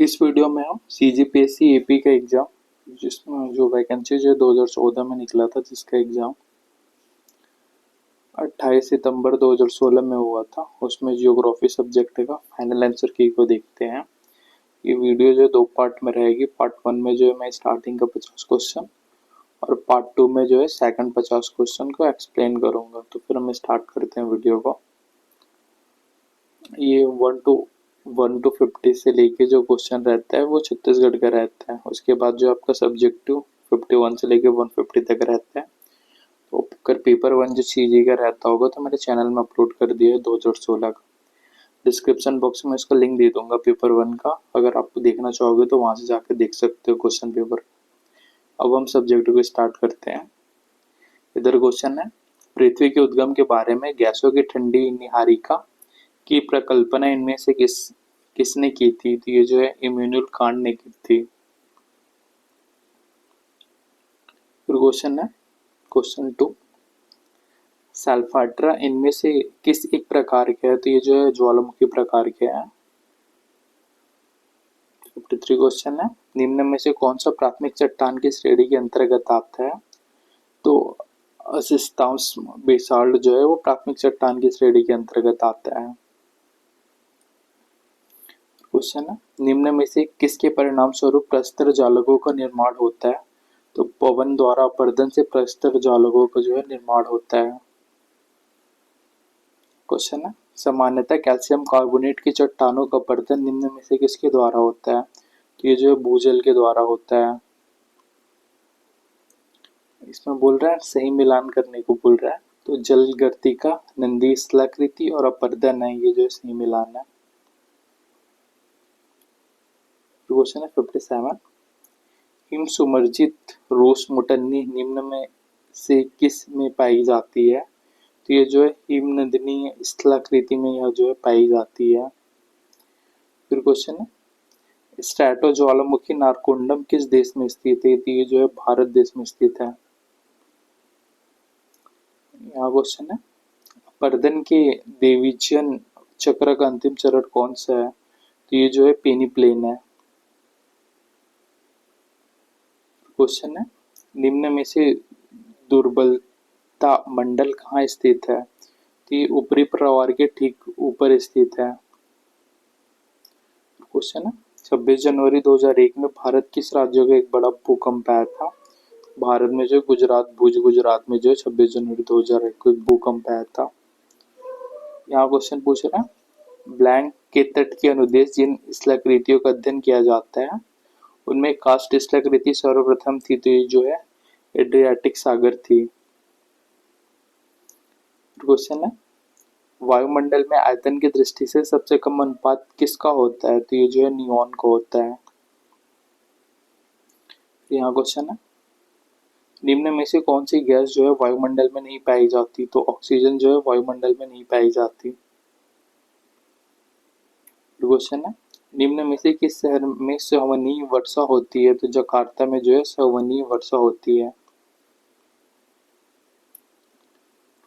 इस वीडियो में हम CGPSC AP का एग्ज़ाम जिसमें जो वैकेंसी जो 2014 में निकला था, जिसका एग्ज़ाम 28 सितंबर 2016 में हुआ था, उसमें जियोग्राफी सब्जेक्ट का फाइनल आंसर की को देखते हैं। ये वीडियो जो 2 पार्ट में रहेगी। पार्ट 1 में जो है मैं स्टार्टिंग का 50 क्वेश्चन और पार्ट 2 में जो है सेकंड 50 क्वेश्चन को एक्सप्लेन करूँगा। तो फिर हम स्टार्ट करते हैं वीडियो को। ये 1 to 50 से लेके जो क्वेश्चन रहता है वो छत्तीसगढ़ का रहता है। उसके बाद जो आपका सब्जेक्टिव 51 से लेके 150 तक रहता है। तो अगर पेपर 1 जो CG का रहता होगा तो मेरे चैनल में अपलोड कर दिया है 2016 का। डिस्क्रिप्शन बॉक्स में इसका लिंक दे दूंगा पेपर 1 का, अगर आप देखना चाहोगे तो वहां से जाकर देख सकते हो क्वेश्चन पेपर। अब हम सब्जेक्ट को स्टार्ट करते हैं। इधर क्वेश्चन है, पृथ्वी के उद्गम के बारे में गैसों की ठंडी निहारिका की प्रकल्पना इनमें से किसने की थी? तो ये जो है इमैनुअल कांट ने की थी। फिर क्वेश्चन है क्वेश्चन 2, सल्फाट्रा इनमें से किस एक प्रकार के है? तो ये जो है ज्वालामुखी प्रकार के है। 53 क्वेश्चन है, निम्न में से कौन सा प्राथमिक चट्टान की श्रेणी के अंतर्गत आता है? तो असिस्तांस बेसाल्ट जो है वो प्राथमिक चट्टान की श्रेणी के अंतर्गत आता है। क्वेश्चन है, निम्न में से किसके परिणाम स्वरूप प्रस्तर जालकों का निर्माण होता है? तो पवन द्वारा अपर्दन से प्रस्तर जालकों का जो है निर्माण होता है। क्वेश्चन है, सामान्यतः कैल्शियम कार्बोनेट की चट्टानों का अपर्दन निम्न में से किसके द्वारा होता है? तो ये जो है भूजल के द्वारा होता है। इसमें बोल रहा है सही मिलान करने को बोल रहा है, तो जल गर्तिका, नंदी स्थलाकृति और अपर्दन है, ये जो सही मिलान है। क्वेश्चन है 57, हिम सुमर्जित रूस मुटन्नी निम्न में से किस में पाई जाती है? तो ये जो है हिमनदनी स्थलाकृति में यह जो है पाई जाती है। फिर क्वेश्चन है, स्ट्रैटो ज्वालामुखी नारकोंडम किस देश में स्थित है? तो ये जो है भारत देश में स्थित है। यहाँ क्वेश्चन है, अपर्दन के देवीचयन चक्र का अंतिम चरण कौन सा है? तो ये जो है पेनिप्लेन है। क्वेश्चन है, निम्न में से दुर्बलता मंडल कहाँ स्थित है? तो ये ऊपरी प्रवार के ठीक ऊपर स्थित है। क्वेश्चन है, 26 जनवरी 2001 में भारत किस राज्य का एक बड़ा भूकंप आया था? भारत में जो भुज गुजरात में जो 26 जनवरी 2001 को एक भूकंप आया था। यहाँ क्वेश्चन पूछ रहा है, ब्लैंक के तट के अनुदेश जिन स्थलाकृतियों का अध्ययन किया जाता है उनमें कास्ट स्थलाकृति सर्वप्रथम थी, तो ये जो है एड्रियाटिक सागर थी। क्वेश्चन है, वायुमंडल में आयतन की दृष्टि से सबसे कम अनुपात किसका होता है? तो ये जो है नियॉन का होता है। यहाँ क्वेश्चन है, निम्न में से कौन सी गैस जो है वायुमंडल में नहीं पाई जाती? तो ऑक्सीजन जो है वायुमंडल में नहीं पाई जाती। क्वेश्चन है, निम्न में से किस शहर में संवहनीय वर्षा होती है? तो जकार्ता में जो है संवहनीय वर्षा होती है।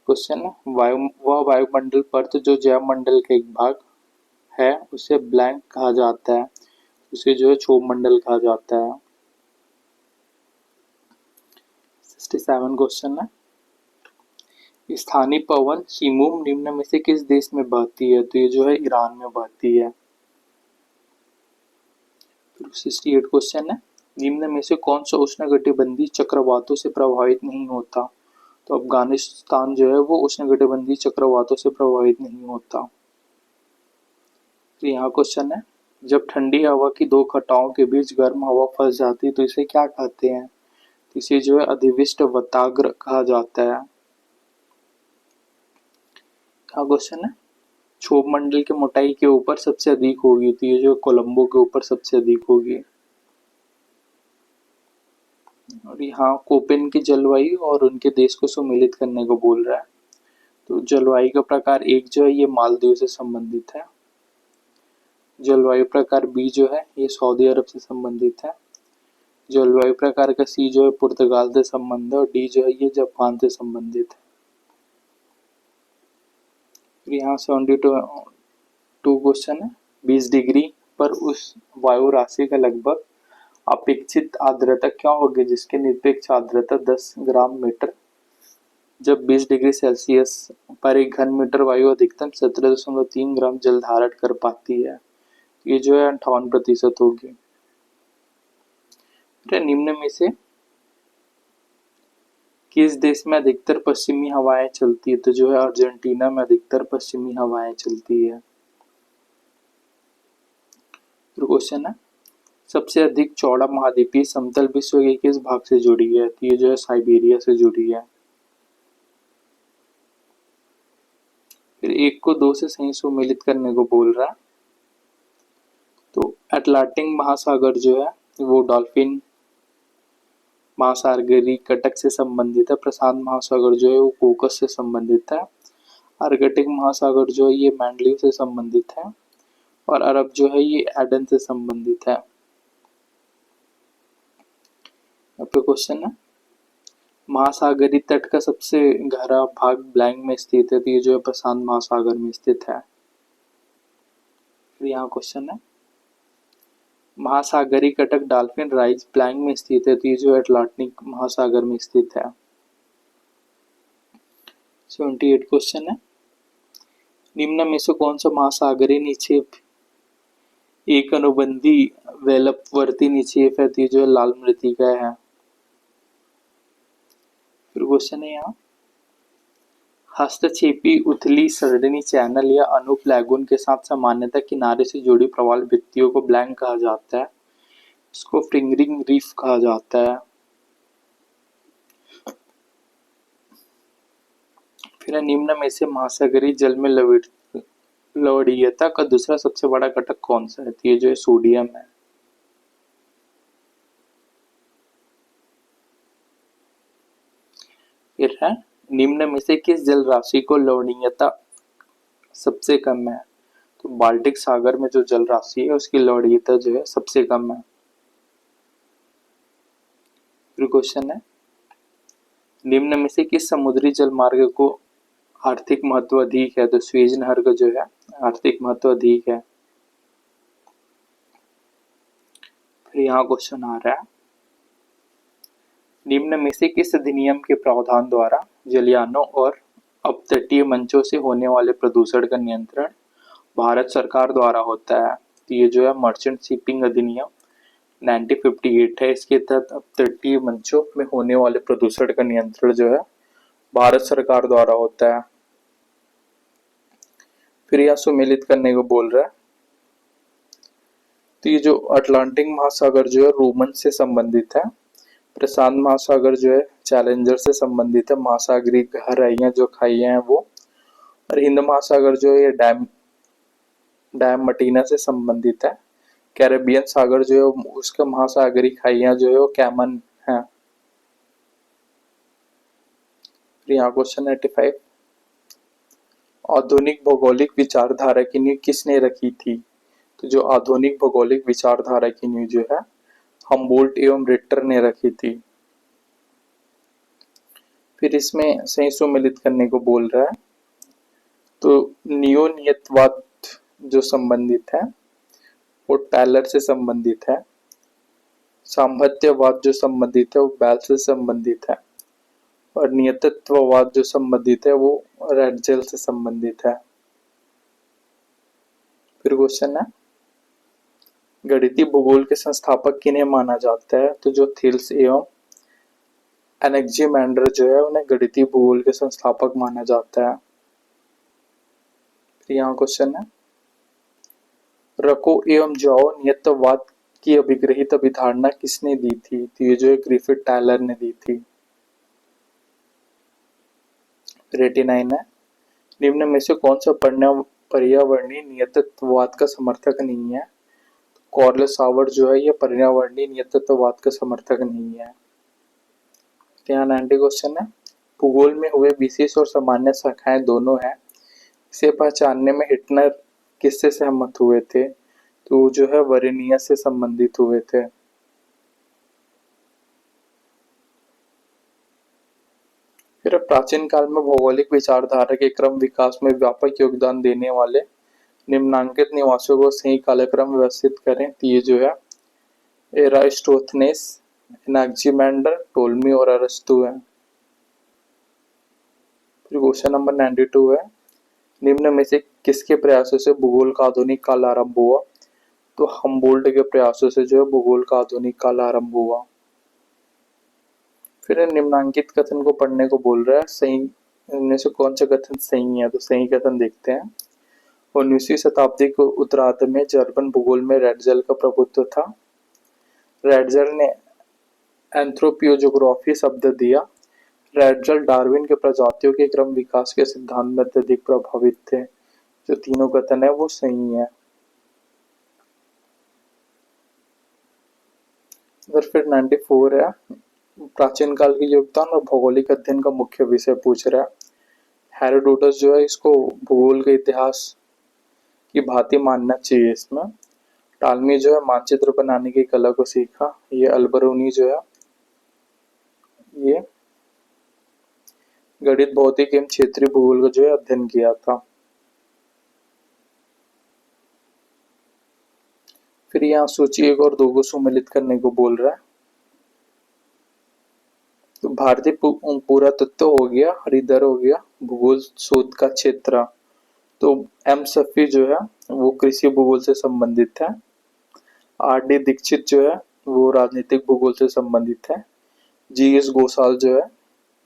क्वेश्चन है, वायुमंडल पर तो जो जैवमंडल का एक भाग है उसे ब्लैंक कहा जाता है, उसे जो है क्षोभ मंडल कहा जाता है। 67 क्वेश्चन है, स्थानीय पवन शिमूम निम्न में से किस देश में बहती है? तो ये जो है ईरान में बहती है। 68 क्वेश्चन है, निम्न में से कौन सा उष्णकटिबंधीय चक्रवातों से प्रभावित नहीं होता? तो अफगानिस्तान जो है वो उष्णकटिबंधीय चक्रवातों से प्रभावित नहीं होता। तो यहाँ क्वेश्चन है, जब ठंडी हवा की दो घटाओं के बीच गर्म हवा फंस जाती है तो इसे क्या कहते हैं? तो इसे जो है अधिविष्ट वताग्र कहा जाता है। क्वेश्चन है, क्षोभ मंडल के मोटाई के ऊपर सबसे अधिक होगी? तो ये जो कोलंबो के ऊपर सबसे अधिक होगी। और यहाँ कोपेन की जलवायु और उनके देश को सम्मिलित करने को बोल रहा है। तो जलवायु का प्रकार एक जो है ये मालदीव से संबंधित है। जलवायु प्रकार बी जो है ये सऊदी अरब से संबंधित है। जलवायु प्रकार का सी जो है पुर्तगाल से संबंधित है और डी जो है ये जापान से संबंधित है। यहाँ 72 क्वेश्चन है, 20 डिग्री पर वायु राशि का लगभग अपेक्षित आर्द्रता क्या होगी, जिसके निरपेक्ष आर्द्रता 10 ग्राम मीटर, जब 20 डिग्री सेल्सियस पर एक घन मीटर वायु अधिकतम 17.3 ग्राम जल धारण कर पाती है। ये जो है 58% होगी। निम्न में से किस देश में अधिकतर पश्चिमी हवाएं चलती है, तो जो है अर्जेंटीना में अधिकतर पश्चिमी हवाएं चलती है। फिर क्वेश्चन है, सबसे अधिक चौड़ा महाद्वीपीय समतल विश्व के किस भाग से जुड़ी है, तो ये जो है साइबेरिया से जुड़ी है। फिर 1 को 2 से सही सुमेलित करने को बोल रहा है, तो अटलांटिक महासागर जो है वो डॉल्फिन महासागरीय कटक से संबंधित है। प्रशांत महासागर जो है वो कोकस से संबंधित है। आर्कटिक महासागर जो है ये मैंडलीव से संबंधित है। और अरब जो है ये एडन से संबंधित है। यहाँ पे क्वेश्चन है, महासागरीय तट का सबसे गहरा भाग ब्लैंक में स्थित है, तो ये जो है प्रशांत महासागर में स्थित है। फिर यहाँ क्वेश्चन है, महासागरीय कटक डॉल्फिन राइज ब्लैंक में स्थित है, तो ये जो अटलांटिक महासागर में स्थित है। 78 क्वेश्चन है, निम्न में से कौन सा महासागरीय निक्षेप एक अनुबंधी वैलपवर्ती निक्षेप है, तो ये जो है लाल मृत्तिका है। फिर क्वेश्चन है यहाँ, हस्तक्षेपी उथली सरणी चैनल या अनूप लैगून के साथ सामान्यतः किनारे से जुड़ी प्रवाल भित्तियों को ब्लैंक कहा जाता है। इसको फिंगरिंग रीफ कहा जाता है। फिर निम्न में से महासागरीय जल में लवणीयता का दूसरा सबसे बड़ा घटक कौन सा है, तो ये जो है सोडियम है। फिर है, निम्न में से किस जल राशि को लवणीयता सबसे कम है, तो बाल्टिक सागर में जो जल राशि है उसकी लवणीयता जो है सबसे कम है। फिर क्वेश्चन है, निम्न में से किस समुद्री जल मार्ग को आर्थिक महत्व अधिक है, तो स्वेज नहर का जो है आर्थिक महत्व अधिक है। फिर यहाँ क्वेश्चन आ रहा है, निम्न में से किस अधिनियम के प्रावधान द्वारा जलयानों और अपतटीय मंचों से होने वाले प्रदूषण का नियंत्रण भारत सरकार द्वारा होता है, तो ये जो है मर्चेंट शिपिंग अधिनियम 1958 है। इसके तहत अपतटीय मंचों में होने वाले प्रदूषण का नियंत्रण जो है भारत सरकार द्वारा होता है। फिर यह सुमेलित करने को बोल रहा है, तो ये जो अटलांटिक महासागर जो है रोमन से संबंधित है। प्रशांत महासागर जो है चैलेंजर से संबंधित है, महासागरीय गहराइयां जो खाइयां हैं वो। और हिंद महासागर जो है ये डैम मटीना से संबंधित है। कैरेबियन सागर जो है उसका महासागरीय खाइयां जो है वो कैमन है। यहाँ क्वेश्चन 85, आधुनिक भौगोलिक विचारधारा की नींव किसने रखी थी, तो जो आधुनिक भौगोलिक विचारधारा की नींव जो है हम्बोल्ट एवं रिक्टर ने रखी थी। फिर इसमें सही सुमेलित करने को बोल रहा है, तो नियोनियतवाद जो संबंधित है वो टैलर से संबंधित है। सांभत्यवाद जो संबंधित है वो बैल से संबंधित है। और नियतत्ववाद जो संबंधित है वो रेडजेल से संबंधित है। फिर क्वेश्चन है, गणितीय भूगोल के संस्थापक किन्हें माना जाता है, तो जो थेल्स एवं एनेक्सिमेंडर जो है उन्हें गणितीय भूगोल के संस्थापक माना जाता है। फिर यहाँ क्वेश्चन है, रको एवं जाओ नियतवाद की अभिग्रहित अभिधारणा किसने दी थी, तो ये जो है ग्रिफिथ टायलर ने दी थी। 89 है, निम्न में से कौन सा पर्यावरणीय नियतत्ववाद का समर्थक नहीं है, कॉर्ल सावर्ट जो है ये पर्यावरणीय नियतत्ववाद का समर्थक नहीं है। यहाँ 90 क्वेश्चन है, भूगोल में हुए विशेष और सामान्य शाखाएं दोनों हैं, इसे पहचानने में हिटलर किससे सहमत हुए थे, तो जो है वरेनियस से संबंधित हुए थे। फिर प्राचीन काल में भौगोलिक विचारधारा के क्रम विकास में व्यापक योगदान देने वाले निम्नांकित निवासियों को सही कालक्रम व्यवस्थित करें। तो ये जो है एरास्टोथेनेस, एनाक्सीमेंडर, टोल्मी और अरस्तु है। फिर क्वेश्चन नंबर 92 है, निम्न में से किसके प्रयासों से भूगोल का आधुनिक काल आरंभ हुआ? तो हम्बोल्ट के प्रयासों से जो है भूगोल का आधुनिक काल आरंभ हुआ। फिर निम्नांकित कथन को पढ़ने को बोल रहा है, सही इनमें से कौन सा कथन सही है? तो सही कथन देखते हैं। 19वीं शताब्दी के उत्तरार्ध में जर्मन भूगोल में रेडजल का प्रभुत्व था। रेडजल ने एंथ्रोपियोजोग्राफी शब्द दिया। रेडजल डार्विन के प्रजातियों के क्रम विकास के सिद्धांत में अत्यधिक प्रभावित थे। जो तीनों कथन है वो सही है। फिर 94 है, प्राचीन काल के योगदान और भौगोलिक अध्ययन का मुख्य विषय पूछ रहा है। हेरोडोटस जो है इसको भूगोल के इतिहास की भांति मानना चाहिए इसमें। टालमी जो है मानचित्र बनाने की कला को सीखा। ये अल्बरूनी जो है ये गणित, भौतिक एवं क्षेत्रीय भूगोल का जो है अध्ययन किया था। फिर यहाँ सूची 1 और 2 को सुमेलित करने को बोल रहा है। तो भारतीय पुरातत्व हो गया, हरिधर हो गया, भूगोल शोध का क्षेत्र। तो एम सफी जो है वो कृषि भूगोल से संबंधित है। आर.डी. दीक्षित जो है वो राजनीतिक भूगोल से संबंधित है। जी.एस. घोषाल जो है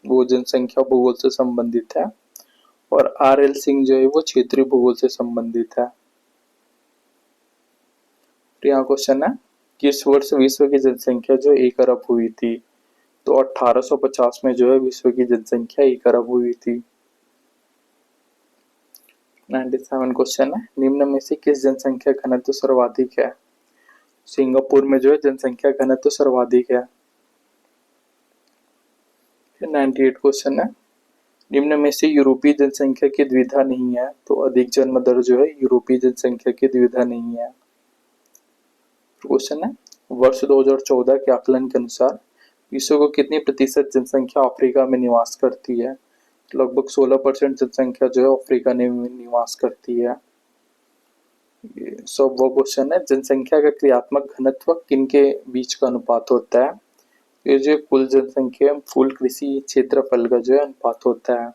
वो जनसंख्या भूगोल से संबंधित है। और आर.एल. सिंह जो है वो क्षेत्रीय भूगोल से संबंधित है। यहाँ क्वेश्चन है, किस वर्ष विश्व की जनसंख्या जो 1 अरब हुई थी? तो 1850 में जो है विश्व की जनसंख्या 1 अरब हुई थी। 97 क्वेश्चन है, निम्न में से किस जनसंख्या घनत्व सर्वाधिक है? सिंगापुर में जो है जनसंख्या घनत्व सर्वाधिक है। 98 क्वेश्चन है, निम्न में से यूरोपीय जनसंख्या की द्विधा नहीं है। तो अधिक जन्म दर जो है यूरोपीय जनसंख्या की द्विधा नहीं है। क्वेश्चन है, वर्ष 2014 के आकलन के अनुसार विश्व को कितनी प्रतिशत जनसंख्या अफ्रीका में निवास करती है? लगभग 16% जनसंख्या जो है अफ्रीका में निवास करती है। 100वां क्वेश्चन है, जनसंख्या का क्रियात्मक घनत्व किनके बीच का अनुपात होता है? ये जो कुल जनसंख्या कुल कृषि क्षेत्रफल का जो है अनुपात होता है।